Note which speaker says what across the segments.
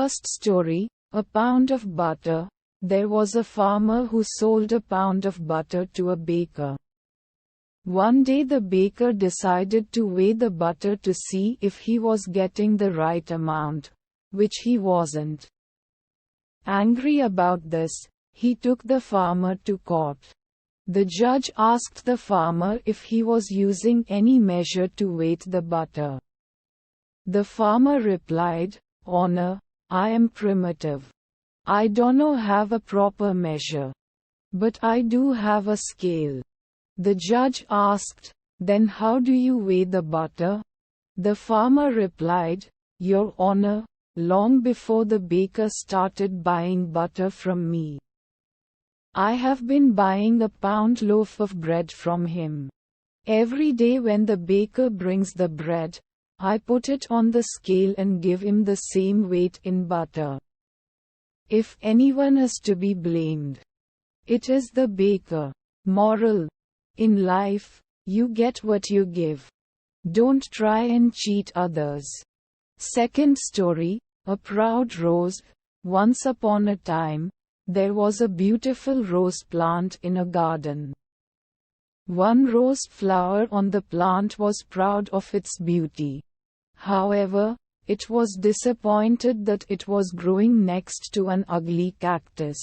Speaker 1: First story, a pound of butter. There was a farmer who sold a pound of butter to a baker. One day the baker decided to weigh the butter to see if he was getting the right amount, which he wasn't. Angry about this, he took the farmer to court. The judge asked the farmer if he was using any measure to weight the butter. The farmer replied, "Honor, I am primitive. I don't have a proper measure. But I do have a scale." The judge asked, "Then how do you weigh the butter?" The farmer replied, "Your Honor, long before the baker started buying butter from me, I have been buying a pound loaf of bread from him. Every day when the baker brings the bread, I put it on the scale and give him the same weight in butter. If anyone is to be blamed, it is the baker." Moral: in life, you get what you give. Don't try and cheat others. Second story, a proud rose. Once upon a time, there was a beautiful rose plant in a garden. One rose flower on the plant was proud of its beauty. However, it was disappointed that it was growing next to an ugly cactus.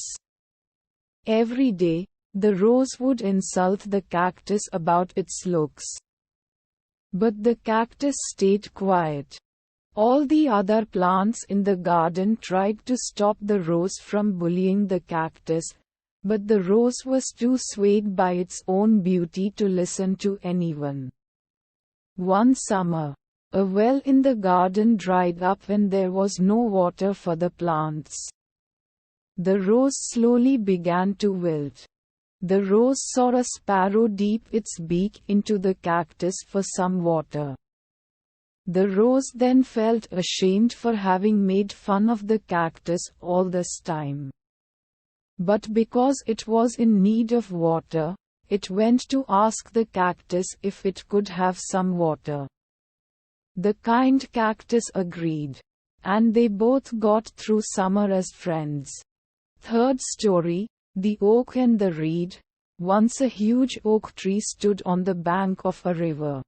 Speaker 1: Every day, the rose would insult the cactus about its looks. But the cactus stayed quiet. All the other plants in the garden tried to stop the rose from bullying the cactus, but the rose was too swayed by its own beauty to listen to anyone. One summer, a well in the garden dried up and there was no water for the plants. The rose slowly began to wilt. The rose saw a sparrow dip its beak into the cactus for some water. The rose then felt ashamed for having made fun of the cactus all this time. But because it was in need of water, it went to ask the cactus if it could have some water. The kind cactus agreed, and they both got through summer as friends. Third story, the oak and the reed. Once a huge oak tree stood on the bank of a river.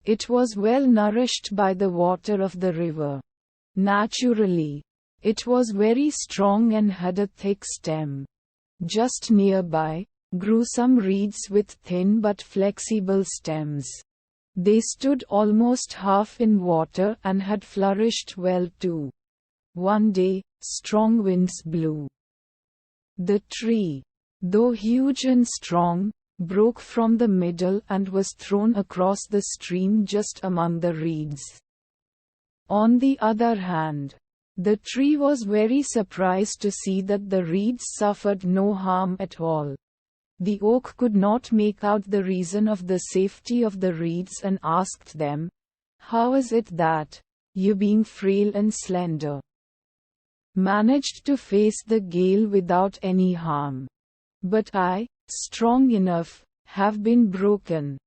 Speaker 1: It was well nourished by the water of the river. Naturally, it was very strong and had a thick stem. Just nearby, grew some reeds with thin but flexible stems. They stood almost half in water and had flourished well too. One day, strong winds blew. The tree, though huge and strong, broke from the middle and was thrown across the stream just among the reeds. On the other hand, the tree was very surprised to see that the reeds suffered no harm at all. The oak could not make out the reason of the safety of the reeds and asked them, "How is it that, you being frail and slender, managed to face the gale without any harm? But I, strong enough, have been broken."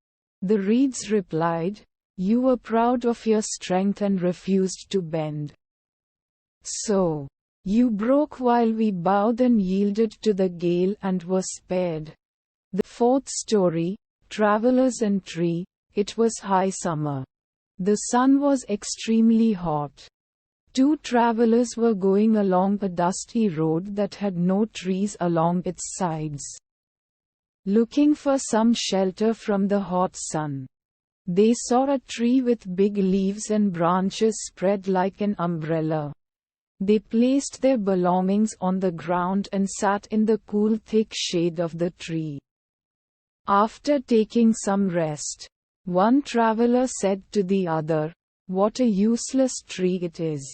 Speaker 1: The reeds replied, "You were proud of your strength and refused to bend. So, you broke while we bowed and yielded to the gale and were spared." The fourth story, travelers and tree. It was high summer. The sun was extremely hot. Two travelers were going along a dusty road that had no trees along its sides, looking for some shelter from the hot sun. They saw a tree with big leaves and branches spread like an umbrella. They placed their belongings on the ground and sat in the cool thick shade of the tree. After taking some rest, one traveler said to the other, "What a useless tree it is.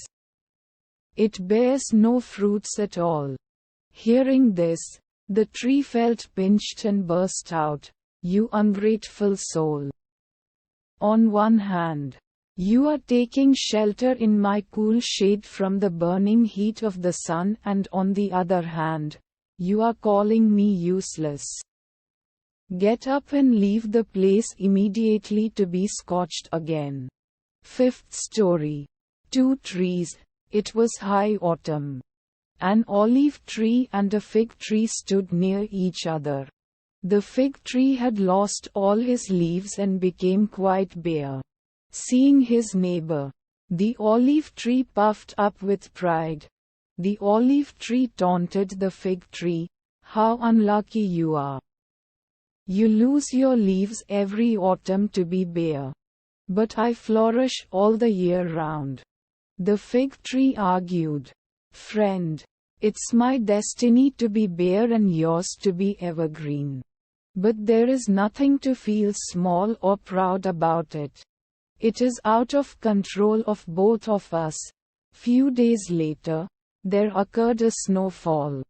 Speaker 1: It bears no fruits at all." Hearing this, the tree felt pinched and burst out, "You ungrateful soul. On one hand, you are taking shelter in my cool shade from the burning heat of the sun, and on the other hand, you are calling me useless. Get up and leave the place immediately to be scorched again." Fifth story, two trees. It was high autumn. An olive tree and a fig tree stood near each other. The fig tree had lost all his leaves and became quite bare. Seeing his neighbor, the olive tree puffed up with pride. The olive tree taunted the fig tree, "How unlucky you are! You lose your leaves every autumn to be bare. But I flourish all the year round." The fig tree argued, "Friend, it's my destiny to be bare and yours to be evergreen. But there is nothing to feel small or proud about it. It is out of control of both of us." Few days later, there occurred a snowfall.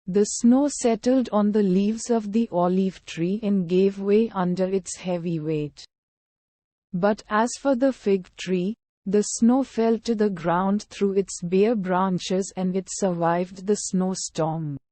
Speaker 1: The snow settled on the leaves of the olive tree and gave way under its heavy weight. But as for the fig tree, the snow fell to the ground through its bare branches and it survived the snowstorm.